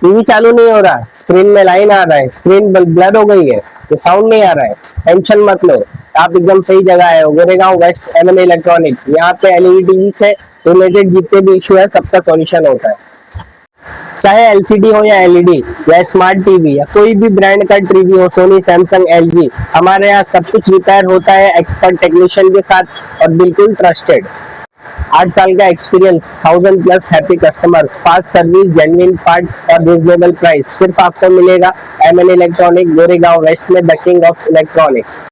TV चालू नहीं हो रहा, स्क्रीन में लाइन आ रहा है, स्क्रीन ब्लर हो गई है, ये साउंड नहीं आ रहा है, टेंशन मत लो, आप एकदम सही जगह है। गोरेगांव वेस्ट एमएन इलेक्ट्रॉनिक, यहाँ पे एलईडी टीवी से रिलेटेड जितने भी इशू है सबका सॉल्यूशन होता है। चाहे एलसीडी हो या एलईडी या स्मार्ट टीवी या कोई भी ब्रांड का टीवी हो, सोनी, सैमसंग, एलजी, हमारे यहाँ सब कुछ रिपेयर होता है एक्सपर्ट टेक्नीशियन के साथ और बिल्कुल ट्रस्टेड। 8 साल का experience, 1000+ happy customer, fast service, genuine part और रीजनेबल प्राइस सिर्फ आपको मिलेगा एमएन इलेक्ट्रॉनिक गोरेगांव वेस्ट में, द किंग ऑफ इलेक्ट्रॉनिक्स।